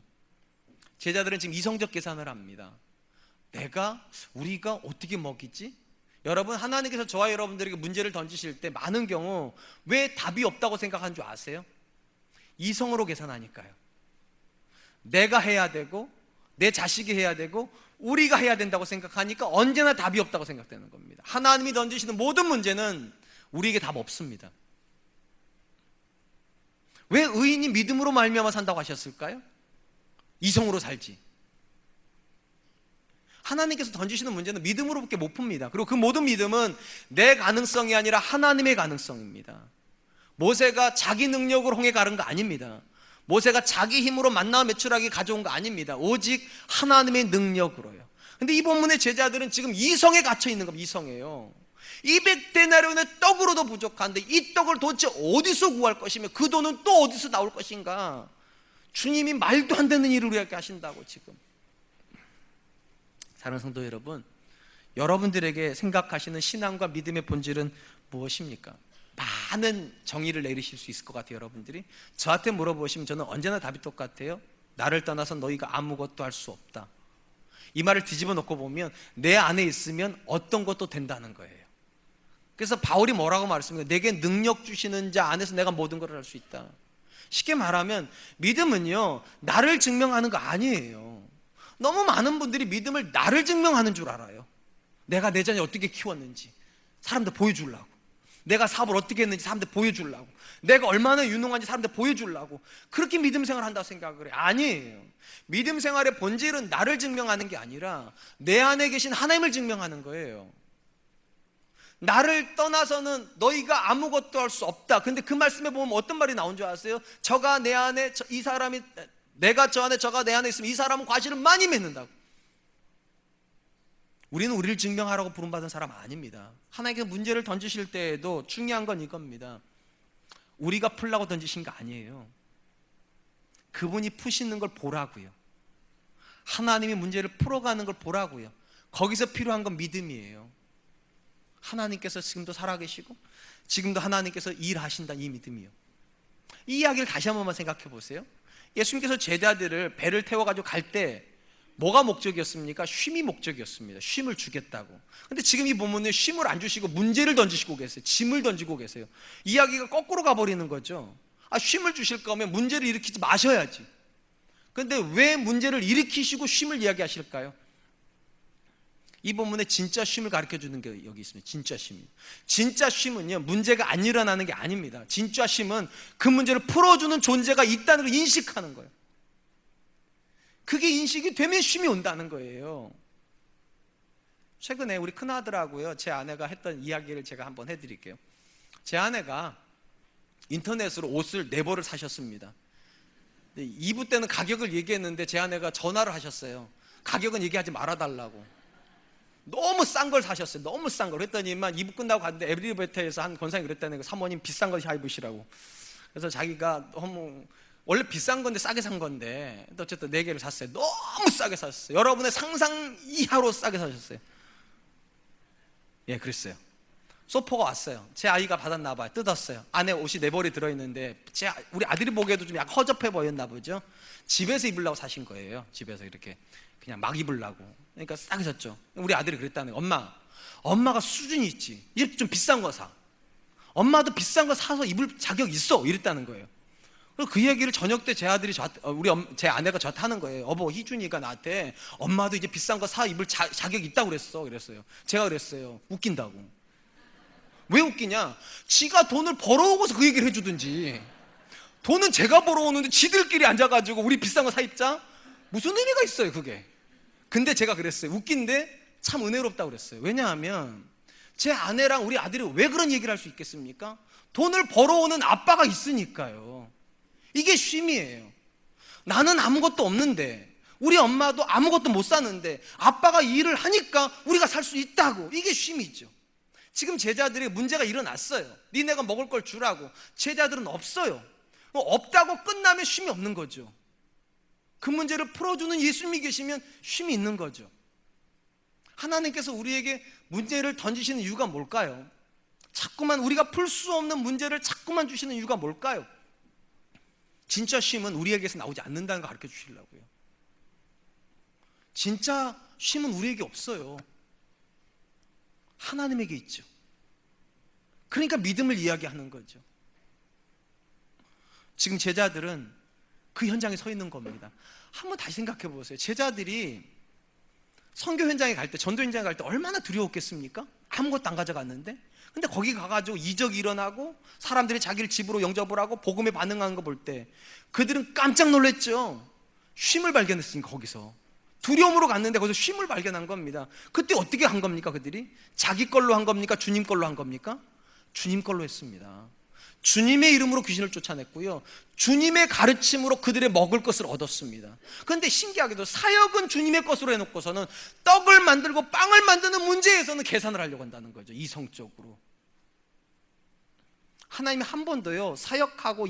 제자들은 지금 이성적 계산을 합니다. 우리가 어떻게 먹이지? 여러분, 하나님께서 저와 여러분들에게 문제를 던지실 때 많은 경우 왜 답이 없다고 생각하는 줄 아세요? 이성으로 계산하니까요. 내가 해야 되고 내 자식이 해야 되고 우리가 해야 된다고 생각하니까 언제나 답이 없다고 생각되는 겁니다. 하나님이 던지시는 모든 문제는 우리에게 답 없습니다. 왜 의인이 믿음으로 말미암아 산다고 하셨을까요? 이성으로 살지. 하나님께서 던지시는 문제는 믿음으로밖에 못 풉니다. 그리고 그 모든 믿음은 내 가능성이 아니라 하나님의 가능성입니다. 모세가 자기 능력으로 홍해 가른 거 아닙니다. 모세가 자기 힘으로 만나 매출하기 가져온 거 아닙니다. 오직 하나님의 능력으로요. 근데 이 본문의 제자들은 지금 이성에 갇혀 있는 겁니다. 이성에요. 200데나리온의 떡으로도 부족한데 이 떡을 도대체 어디서 구할 것이며 그 돈은 또 어디서 나올 것인가? 주님이 말도 안 되는 일을 우리에게 하신다고 지금. 사랑하는 성도 여러분, 여러분들에게 생각하시는 신앙과 믿음의 본질은 무엇입니까? 많은 정의를 내리실 수 있을 것 같아요. 여러분들이 저한테 물어보시면 저는 언제나 답이 똑같아요. 나를 떠나서 너희가 아무것도 할 수 없다. 이 말을 뒤집어 놓고 보면 내 안에 있으면 어떤 것도 된다는 거예요. 그래서 바울이 뭐라고 말했습니까? 내게 능력 주시는 자 안에서 내가 모든 것을 할 수 있다. 쉽게 말하면 믿음은요, 나를 증명하는 거 아니에요. 너무 많은 분들이 믿음을 나를 증명하는 줄 알아요. 내가 내 자녀를 어떻게 키웠는지 사람들 보여주려고, 내가 사업을 어떻게 했는지 사람들 보여주려고, 내가 얼마나 유능한지 사람들 보여주려고 그렇게 믿음 생활을 한다고 생각을 해요. 아니에요. 믿음 생활의 본질은 나를 증명하는 게 아니라 내 안에 계신 하나님을 증명하는 거예요. 나를 떠나서는 너희가 아무것도 할 수 없다. 근데 그 말씀에 보면 어떤 말이 나온 줄 아세요? 저가 내 안에, 이 사람이, 내가 저 안에, 저가 내 안에 있으면 이 사람은 과실을 많이 맺는다고. 우리는 우리를 증명하라고 부름받은 사람 아닙니다. 하나님께서 문제를 던지실 때에도 중요한 건 이겁니다. 우리가 풀라고 던지신 거 아니에요. 그분이 푸시는 걸 보라고요. 하나님이 문제를 풀어가는 걸 보라고요. 거기서 필요한 건 믿음이에요. 하나님께서 지금도 살아계시고 지금도 하나님께서 일하신다는 이 믿음이요. 이 이야기를 다시 한 번만 생각해 보세요. 예수님께서 제자들을 배를 태워가지고 갈 때 뭐가 목적이었습니까? 쉼이 목적이었습니다. 쉼을 주겠다고. 근데 지금 이 본문은 쉼을 안 주시고 문제를 던지시고 계세요. 짐을 던지고 계세요. 이야기가 거꾸로 가버리는 거죠. 쉼을 주실 거면 문제를 일으키지 마셔야지. 근데 왜 문제를 일으키시고 쉼을 이야기하실까요? 이 본문에 진짜 쉼을 가르쳐 주는 게 여기 있습니다. 진짜 쉼. 진짜 쉼은요, 문제가 안 일어나는 게 아닙니다. 진짜 쉼은 그 문제를 풀어주는 존재가 있다는 걸 인식하는 거예요. 그게 인식이 되면 쉼이 온다는 거예요. 최근에 우리 큰아들하고요, 제 아내가 했던 이야기를 제가 한번 해드릴게요. 제 아내가 인터넷으로 옷을 4벌을 사셨습니다. 2부 때는 가격을 얘기했는데 제 아내가 전화를 하셨어요. 가격은 얘기하지 말아달라고. 너무 싼 걸 사셨어요. 너무 싼 걸. 그랬더니만 2부 끝나고 갔는데 엘리베이터에서 한 권사님이 그랬다는 거예요. 사모님 비싼 거 입으시라고. 그래서 자기가 너무, 원래 비싼 건데 싸게 산 건데 어쨌든 4개를 샀어요. 너무 싸게 샀어요. 여러분의 상상 이하로 싸게 사셨어요. 예, 그랬어요. 소포가 왔어요. 제 아이가 받았나 봐요. 뜯었어요. 안에 옷이 4벌이 들어있는데 우리 아들이 보기에도 좀 약간 허접해 보였나 보죠. 집에서 입으려고 사신 거예요. 집에서 이렇게 그냥 막 입으려고. 그러니까 싸게 샀죠. 우리 아들이 그랬다는 거예요. 엄마가 수준이 있지. 이렇게 좀 비싼 거 사. 엄마도 비싼 거 사서 입을 자격 있어. 이랬다는 거예요. 그 얘기를 저녁 때 제 아들이 제 아내가 저한테 하는 거예요. 여보, 희준이가 나한테 엄마도 이제 비싼 거 사 입을 자격 있다고 그랬어요. 제가 그랬어요. 웃긴다고. 왜 웃기냐? 지가 돈을 벌어오고서 그 얘기를 해주든지. 돈은 제가 벌어오는데 지들끼리 앉아가지고 우리 비싼 거 사 입자? 무슨 의미가 있어요 그게. 근데 제가 그랬어요. 웃긴데 참 은혜롭다고 그랬어요. 왜냐하면 제 아내랑 우리 아들이 왜 그런 얘기를 할 수 있겠습니까? 돈을 벌어오는 아빠가 있으니까요. 이게 쉼이에요. 나는 아무것도 없는데, 우리 엄마도 아무것도 못 사는데 아빠가 일을 하니까 우리가 살 수 있다고. 이게 쉼이죠. 지금 제자들이 문제가 일어났어요. 니네가 먹을 걸 주라고. 제자들은 없어요. 없다고 끝나면 쉼이 없는 거죠. 그 문제를 풀어주는 예수님이 계시면 쉼이 있는 거죠. 하나님께서 우리에게 문제를 던지시는 이유가 뭘까요? 자꾸만 우리가 풀 수 없는 문제를 자꾸만 주시는 이유가 뭘까요? 진짜 쉼은 우리에게서 나오지 않는다는 걸 가르쳐 주시려고요. 진짜 쉼은 우리에게 없어요. 하나님에게 있죠. 그러니까 믿음을 이야기하는 거죠. 지금 제자들은 그 현장에 서 있는 겁니다. 한번 다시 생각해 보세요. 제자들이 선교 현장에 갈 때, 전도 현장에 갈 때 얼마나 두려웠겠습니까? 아무것도 안 가져갔는데. 근데 거기 가가지고 이적이 일어나고 사람들이 자기를 집으로 영접을 하고 복음에 반응하는 거 볼 때 그들은 깜짝 놀랐죠. 쉼을 발견했으니까. 거기서 두려움으로 갔는데 거기서 쉼을 발견한 겁니다. 그때 어떻게 한 겁니까? 그들이 자기 걸로 한 겁니까? 주님 걸로 한 겁니까? 주님 걸로 했습니다. 주님의 이름으로 귀신을 쫓아냈고요, 주님의 가르침으로 그들의 먹을 것을 얻었습니다. 그런데 신기하게도 사역은 주님의 것으로 해놓고서는 떡을 만들고 빵을 만드는 문제에서는 계산을 하려고 한다는 거죠. 이성적으로. 하나님이 한 번도요 사역하고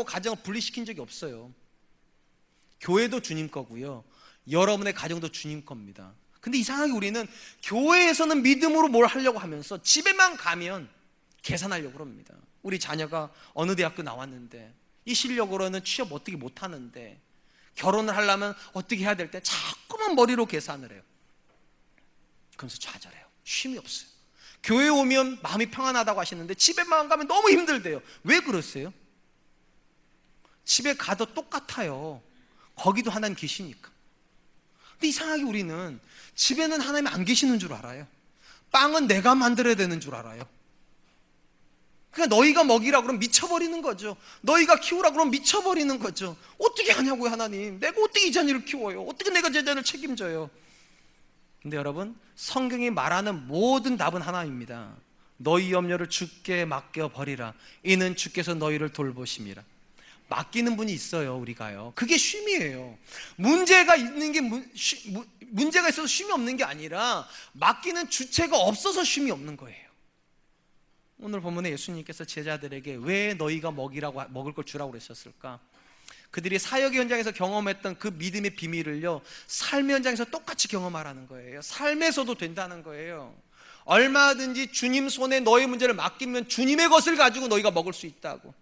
가정을 분리시킨 적이 없어요. 교회도 주님 거고요, 여러분의 가정도 주님 겁니다. 근데 이상하게 우리는 교회에서는 믿음으로 뭘 하려고 하면서 집에만 가면 계산하려고 합니다. 우리 자녀가 어느 대학교 나왔는데 이 실력으로는 취업 어떻게 못하는데 결혼을 하려면 어떻게 해야 될 때 자꾸만 머리로 계산을 해요. 그러면서 좌절해요. 쉼이 없어요. 교회 오면 마음이 평안하다고 하시는데 집에만 가면 너무 힘들대요. 왜 그러세요? 집에 가도 똑같아요. 거기도 하나님 계시니까. 근데 이상하게 우리는 집에는 하나님 안 계시는 줄 알아요. 빵은 내가 만들어야 되는 줄 알아요. 그러니까 너희가 먹이라 그러면 미쳐버리는 거죠. 너희가 키우라 그러면 미쳐버리는 거죠. 어떻게 하냐고요 하나님. 내가 어떻게 이 자녀를 키워요? 어떻게 내가 제 자녀를 책임져요? 근데 여러분, 성경이 말하는 모든 답은 하나입니다. 너희 염려를 주께 맡겨버리라. 이는 주께서 너희를 돌보심이라. 맡기는 분이 있어요. 우리가요. 그게 쉼이에요. 문제가 있는 게 문제가 있어서 쉼이 없는 게 아니라 맡기는 주체가 없어서 쉼이 없는 거예요. 오늘 본문에 예수님께서 제자들에게 왜 너희가 먹을 걸 주라고 그러셨을까? 그들이 사역의 현장에서 경험했던 그 믿음의 비밀을요, 삶의 현장에서 똑같이 경험하라는 거예요. 삶에서도 된다는 거예요. 얼마든지 주님 손에 너의 문제를 맡기면 주님의 것을 가지고 너희가 먹을 수 있다고.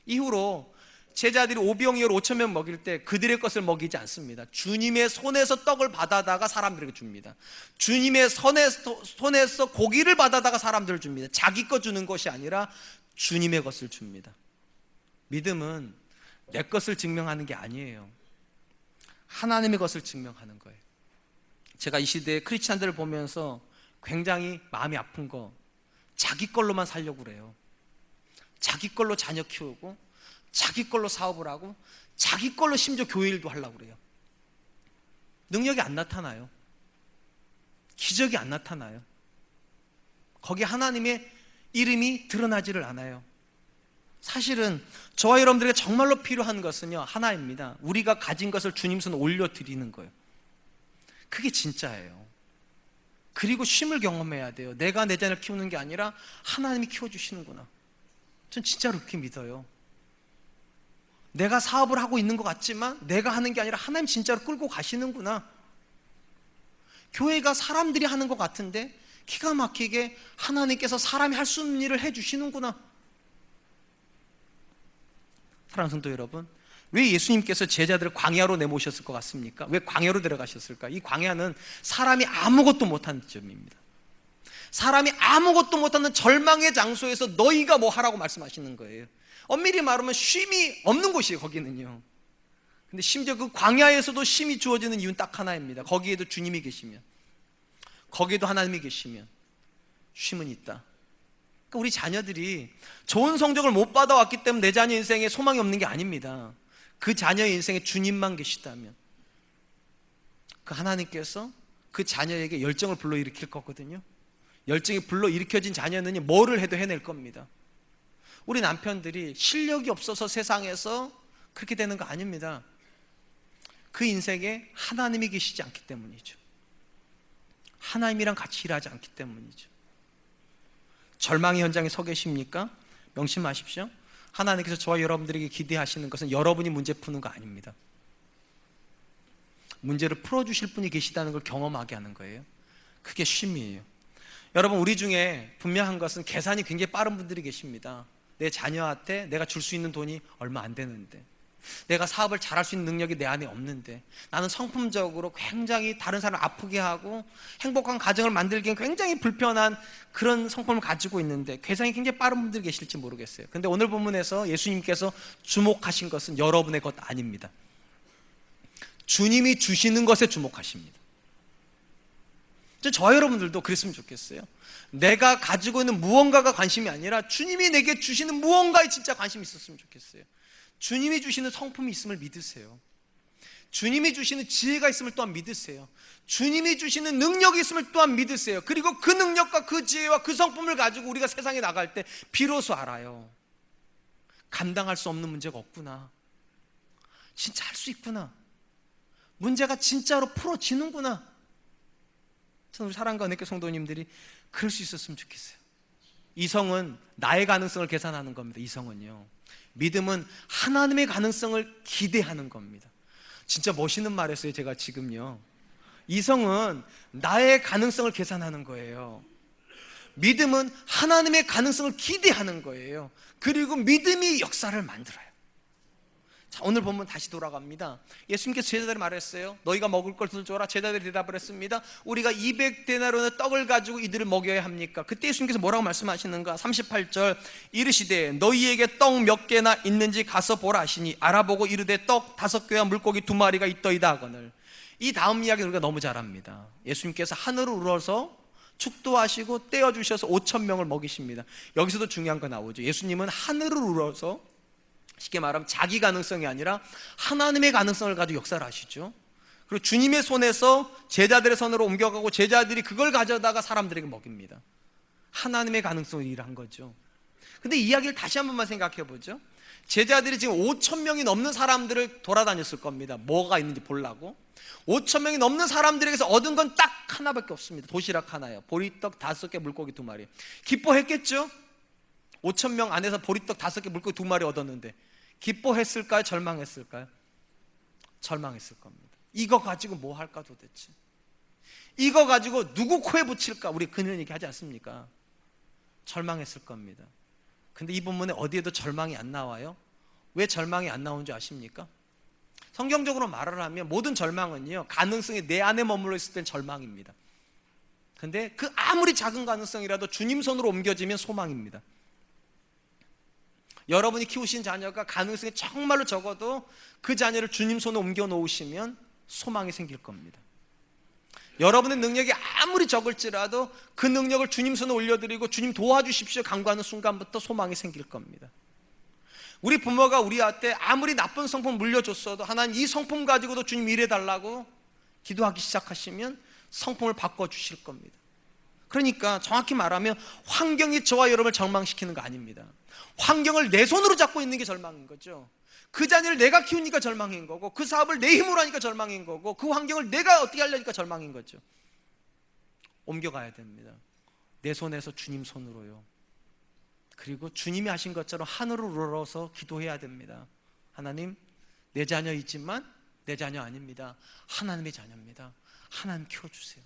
이후로 제자들이 5병이어로 5,000명 먹일 때 그들의 것을 먹이지 않습니다. 주님의 손에서 떡을 받아다가 사람들에게 줍니다. 주님의 손에서 고기를 받아다가 사람들을 줍니다. 자기 것 주는 것이 아니라 주님의 것을 줍니다. 믿음은 내 것을 증명하는 게 아니에요. 하나님의 것을 증명하는 거예요. 제가 이 시대의 크리스찬들을 보면서 굉장히 마음이 아픈 거, 자기 걸로만 살려고 그래요. 자기 걸로 자녀 키우고 자기 걸로 사업을 하고 자기 걸로 심지어 교회 일도 하려고 그래요. 능력이 안 나타나요. 기적이 안 나타나요. 거기 하나님의 이름이 드러나지를 않아요. 사실은 저와 여러분들에게 정말로 필요한 것은요, 하나입니다. 우리가 가진 것을 주님 손에 올려드리는 거예요. 그게 진짜예요. 그리고 쉼을 경험해야 돼요. 내가 내 자녀를 키우는 게 아니라 하나님이 키워주시는구나. 전 진짜로 그렇게 믿어요. 내가 사업을 하고 있는 것 같지만 내가 하는 게 아니라 하나님 진짜로 끌고 가시는구나. 교회가 사람들이 하는 것 같은데 기가 막히게 하나님께서 사람이 할 수 있는 일을 해주시는구나. 사랑하는 성도 여러분, 왜 예수님께서 제자들을 광야로 내모셨을 것 같습니까? 왜 광야로 데려가셨을까? 이 광야는 사람이 아무것도 못하는 점입니다. 사람이 아무것도 못하는 절망의 장소에서 너희가 뭐 하라고 말씀하시는 거예요. 엄밀히 말하면 쉼이 없는 곳이에요, 거기는요. 근데 심지어 그 광야에서도 쉼이 주어지는 이유는 딱 하나입니다. 거기에도 주님이 계시면, 거기에도 하나님이 계시면 쉼은 있다. 그러니까 우리 자녀들이 좋은 성적을 못 받아왔기 때문에 내 자녀 인생에 소망이 없는 게 아닙니다. 그 자녀의 인생에 주님만 계시다면 그 하나님께서 그 자녀에게 열정을 불러일으킬 거거든요. 열정이 불러일으켜진 자녀는 뭐를 해도 해낼 겁니다. 우리 남편들이 실력이 없어서 세상에서 그렇게 되는 거 아닙니다. 그 인생에 하나님이 계시지 않기 때문이죠. 하나님이랑 같이 일하지 않기 때문이죠. 절망의 현장에 서 계십니까? 명심하십시오. 하나님께서 저와 여러분들에게 기대하시는 것은 여러분이 문제 푸는 거 아닙니다. 문제를 풀어주실 분이 계시다는 걸 경험하게 하는 거예요. 그게 쉼이에요. 여러분, 우리 중에 분명한 것은 계산이 굉장히 빠른 분들이 계십니다. 내 자녀한테 내가 줄 수 있는 돈이 얼마 안 되는데, 내가 사업을 잘할 수 있는 능력이 내 안에 없는데, 나는 성품적으로 굉장히 다른 사람을 아프게 하고 행복한 가정을 만들기엔 굉장히 불편한 그런 성품을 가지고 있는데 계산이 굉장히 빠른 분들이 계실지 모르겠어요. 근데 오늘 본문에서 예수님께서 주목하신 것은 여러분의 것 아닙니다. 주님이 주시는 것에 주목하십니다. 저와 여러분들도 그랬으면 좋겠어요. 내가 가지고 있는 무언가가 관심이 아니라 주님이 내게 주시는 무언가에 진짜 관심이 있었으면 좋겠어요. 주님이 주시는 성품이 있음을 믿으세요. 주님이 주시는 지혜가 있음을 또한 믿으세요. 주님이 주시는 능력이 있음을 또한 믿으세요. 그리고 그 능력과 그 지혜와 그 성품을 가지고 우리가 세상에 나갈 때 비로소 알아요. 감당할 수 없는 문제가 없구나. 진짜 할 수 있구나. 문제가 진짜로 풀어지는구나. 저는 우리 사랑과 은혜교 성도님들이 그럴 수 있었으면 좋겠어요. 이성은 나의 가능성을 계산하는 겁니다. 이성은요. 믿음은 하나님의 가능성을 기대하는 겁니다. 진짜 멋있는 말 했어요, 제가 지금요. 이성은 나의 가능성을 계산하는 거예요. 믿음은 하나님의 가능성을 기대하는 거예요. 그리고 믿음이 역사를 만들어요. 자, 오늘 본문 다시 돌아갑니다. 예수님께서 제자들이 말했어요. 너희가 먹을 것을 줘라. 제자들이 대답을 했습니다. 우리가 200데나리온의 떡을 가지고 이들을 먹여야 합니까? 그때 예수님께서 뭐라고 말씀하시는가? 38절 이르시되 너희에게 떡 몇 개나 있는지 가서 보라 하시니 알아보고 이르되 떡 5개와 물고기 2마리가 있더이다 하거늘. 이 다음 이야기는 우리가 너무 잘 압니다. 예수님께서 하늘을 우러서 축도하시고 떼어주셔서 5,000명을 먹이십니다. 여기서도 중요한 거 나오죠. 예수님은 하늘을 우러서 쉽게 말하면 자기 가능성이 아니라 하나님의 가능성을 가지고 역사를 하시죠. 그리고 주님의 손에서 제자들의 손으로 옮겨가고 제자들이 그걸 가져다가 사람들에게 먹입니다. 하나님의 가능성을 일한 거죠. 근데 이야기를 다시 한 번만 생각해 보죠. 제자들이 지금 5,000명이 넘는 사람들을 돌아다녔을 겁니다. 뭐가 있는지 보려고. 5,000명이 넘는 사람들에게서 얻은 건 딱 하나밖에 없습니다. 도시락 하나요. 보리떡 5개, 물고기 2마리. 기뻐했겠죠? 5,000명 안에서 보리떡 5개, 물고기 2마리 얻었는데 기뻐했을까요? 절망했을까요? 절망했을 겁니다. 이거 가지고 뭐 할까 도대체? 이거 가지고 누구 코에 붙일까? 우리 그런 얘기 하지 않습니까? 절망했을 겁니다. 근데 이 본문에 어디에도 절망이 안 나와요? 왜 절망이 안 나오는 줄 아십니까? 성경적으로 말을 하면 모든 절망은요, 가능성이 내 안에 머물러 있을 땐 절망입니다. 근데 그 아무리 작은 가능성이라도 주님 손으로 옮겨지면 소망입니다. 여러분이 키우신 자녀가 가능성이 정말로 적어도 그 자녀를 주님 손에 옮겨 놓으시면 소망이 생길 겁니다. 여러분의 능력이 아무리 적을지라도 그 능력을 주님 손에 올려드리고 주님 도와주십시오 간구하는 순간부터 소망이 생길 겁니다. 우리 부모가 우리한테 아무리 나쁜 성품 물려줬어도 하나님 이 성품 가지고도 주님 일해달라고 기도하기 시작하시면 성품을 바꿔주실 겁니다. 그러니까 정확히 말하면 환경이 저와 여러분을 절망시키는 거 아닙니다. 환경을 내 손으로 잡고 있는 게 절망인 거죠. 그 자녀를 내가 키우니까 절망인 거고, 그 사업을 내 힘으로 하니까 절망인 거고, 그 환경을 내가 어떻게 하려니까 절망인 거죠. 옮겨가야 됩니다. 내 손에서 주님 손으로요. 그리고 주님이 하신 것처럼 하늘을 우러러서 기도해야 됩니다. 하나님, 내 자녀이지만 내 자녀 아닙니다. 하나님의 자녀입니다. 하나님 키워주세요.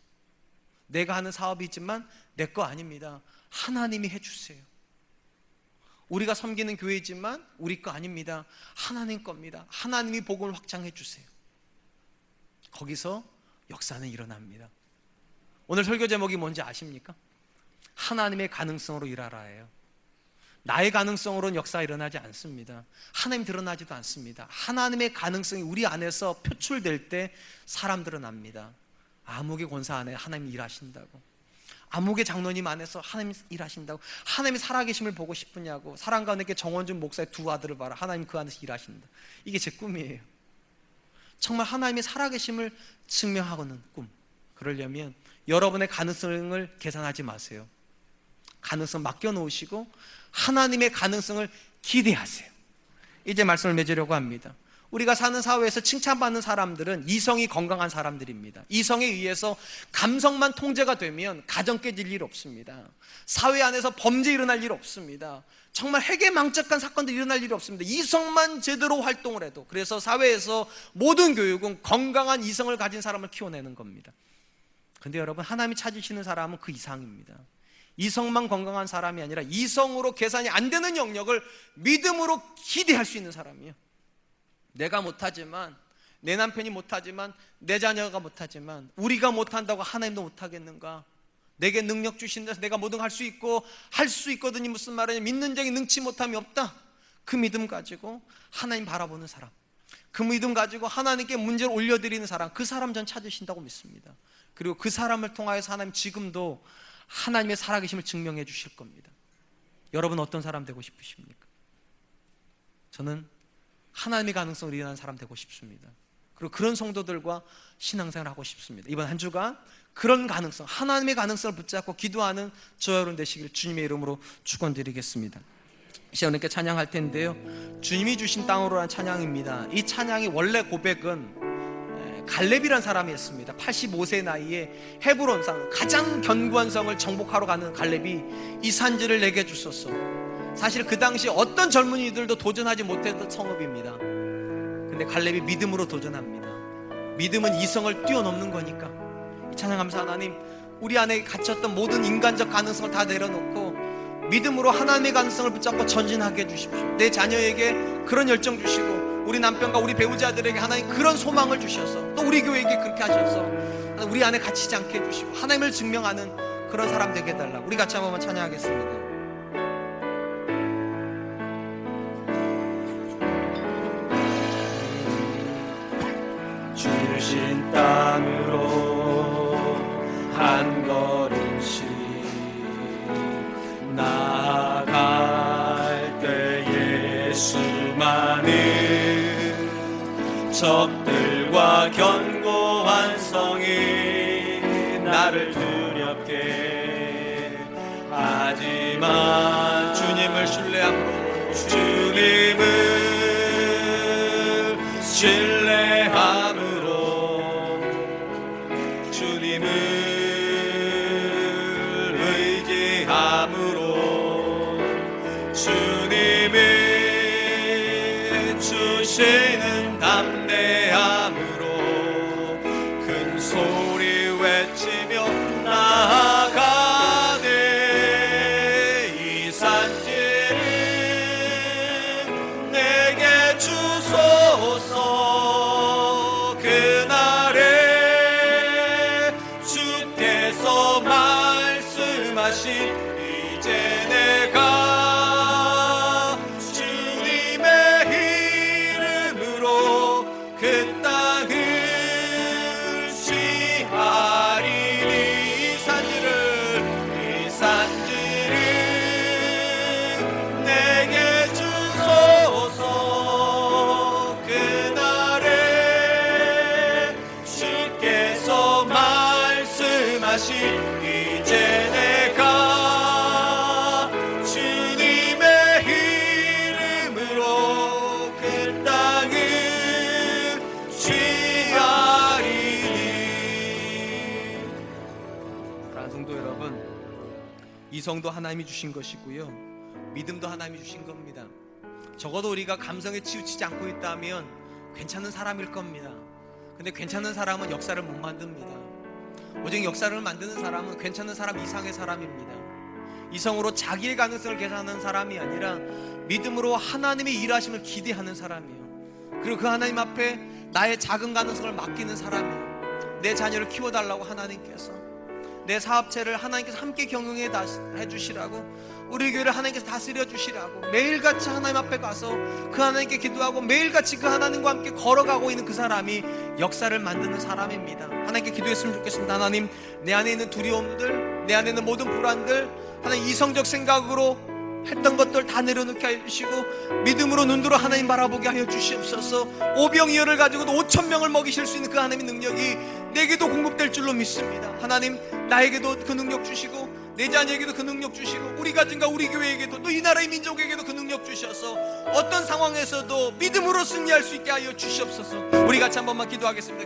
내가 하는 사업이지만 내 거 아닙니다. 하나님이 해주세요. 우리가 섬기는 교회이지만 우리 거 아닙니다. 하나님 겁니다. 하나님이 복음을 확장해 주세요. 거기서 역사는 일어납니다. 오늘 설교 제목이 뭔지 아십니까? 하나님의 가능성으로 일하라예요. 나의 가능성으로는 역사가 일어나지 않습니다. 하나님 드러나지도 않습니다. 하나님의 가능성이 우리 안에서 표출될 때 사람 드러납니다. 아무개 권사 안에 하나님 일하신다고, 아무개 장로님 안에서 하나님 일하신다고, 하나님이 살아계심을 보고 싶으냐고, 사랑과 은혜께 정원준 목사의 두 아들을 봐라, 하나님 그 안에서 일하신다. 이게 제 꿈이에요. 정말 하나님의 살아계심을 증명하고는 꿈. 그러려면 여러분의 가능성을 계산하지 마세요. 가능성 맡겨놓으시고 하나님의 가능성을 기대하세요. 이제 말씀을 맺으려고 합니다. 우리가 사는 사회에서 칭찬받는 사람들은 이성이 건강한 사람들입니다. 이성에 의해서 감성만 통제가 되면 가정 깨질 일 없습니다. 사회 안에서 범죄 일어날 일 없습니다. 정말 해괴망측한 사건도 일어날 일이 없습니다. 이성만 제대로 활동을 해도. 그래서 사회에서 모든 교육은 건강한 이성을 가진 사람을 키워내는 겁니다. 근데 여러분, 하나님이 찾으시는 사람은 그 이상입니다. 이성만 건강한 사람이 아니라 이성으로 계산이 안 되는 영역을 믿음으로 기대할 수 있는 사람이에요. 내가 못하지만, 내 남편이 못하지만, 내 자녀가 못하지만, 우리가 못한다고 하나님도 못하겠는가? 내게 능력 주신다 해서 내가 뭐든 할 수 있고, 할 수 있거든요. 무슨 말이냐? 믿는 자에게 능치 못함이 없다. 그 믿음 가지고 하나님 바라보는 사람, 그 믿음 가지고 하나님께 문제를 올려드리는 사람, 그 사람 전 찾으신다고 믿습니다. 그리고 그 사람을 통하여서 하나님 지금도 하나님의 살아계심을 증명해 주실 겁니다. 여러분 어떤 사람 되고 싶으십니까? 저는 하나님의 가능성을 일어나는 사람 되고 싶습니다. 그리고 그런 성도들과 신앙생활을 하고 싶습니다. 이번 한 주간 그런 가능성, 하나님의 가능성을 붙잡고 기도하는 저와 여러분 되시길 주님의 이름으로 축원드리겠습니다. 이제 여러분께 찬양할 텐데요, 주님이 주신 땅으로라는 찬양입니다. 이 찬양이 원래 고백은 갈렙이라는 사람이 했습니다. 85세 나이에 헤브론 산, 가장 견고한 성을 정복하러 가는 갈렙이 이 산지를 내게 주소서. 사실 그 당시 어떤 젊은이들도 도전하지 못했던 성읍입니다. 근데 갈렙이 믿음으로 도전합니다. 믿음은 이성을 뛰어넘는 거니까. 이 찬양하면서 하나님, 우리 안에 갇혔던 모든 인간적 가능성을 다 내려놓고 믿음으로 하나님의 가능성을 붙잡고 전진하게 해주십시오. 내 자녀에게 그런 열정 주시고, 우리 남편과 우리 배우자들에게 하나님 그런 소망을 주셔서, 또 우리 교회에게 그렇게 하셔서 우리 안에 갇히지 않게 해주시고 하나님을 증명하는 그런 사람 되게 해달라. 우리 같이 한번 찬양하겠습니다. 주신 땅으로 한 걸음씩 나아갈 때 예수만은 적들과 견고한 성이 나를 두렵게 하지만 주님을 신뢰함으로, 주님을 신뢰함으로, 주님을 의지함으로, 주님이 주시는 담대함으로 큰 소리 외치며 나아가네. 이 산지를 내게 주소서. 그날에 주께서 말씀하신 이제 내가 그 땅을 취하리니. 이 산지를 내게 주소서. 그날에 주께서 말씀하신 이제 내가 주님의 이름으로 그 땅을 사랑하는 성도 여러분, 이성도 하나님이 주신 것이고요, 믿음도 하나님이 주신 겁니다. 적어도 우리가 감성에 치우치지 않고 있다면 괜찮은 사람일 겁니다. 근데 괜찮은 사람은 역사를 못 만듭니다. 오직 역사를 만드는 사람은 괜찮은 사람 이상의 사람입니다. 이성으로 자기의 가능성을 계산하는 사람이 아니라 믿음으로 하나님의 일하심을 기대하는 사람이에요. 그리고 그 하나님 앞에 나의 작은 가능성을 맡기는 사람이에요. 내 자녀를 키워달라고 하나님께서 내 사업체를 하나님께서 함께 경영해 주시라고, 우리 교회를 하나님께서 다스려 주시라고 매일같이 하나님 앞에 가서 그 하나님께 기도하고 매일같이 그 하나님과 함께 걸어가고 있는 그 사람이 역사를 만드는 사람입니다. 하나님께 기도했으면 좋겠습니다. 하나님, 내 안에 있는 두려움들, 내 안에 있는 모든 불안들, 하나님 이성적 생각으로 했던 것들 다 내려놓게 하여 주시고 믿음으로 눈들어 하나님 바라보게 하여 주시옵소서. 오병이어를 가지고도 5,000명을 먹이실 수 있는 그 하나님의 능력이 내게도 공급될 줄로 믿습니다. 하나님, 나에게도 그 능력 주시고 내 자녀에게도 그 능력 주시고 우리 가정과 우리 교회에게도 또 이 나라의 민족에게도 그 능력 주셔서 어떤 상황에서도 믿음으로 승리할 수 있게 하여 주시옵소서. 우리 같이 한 번만 기도하겠습니다.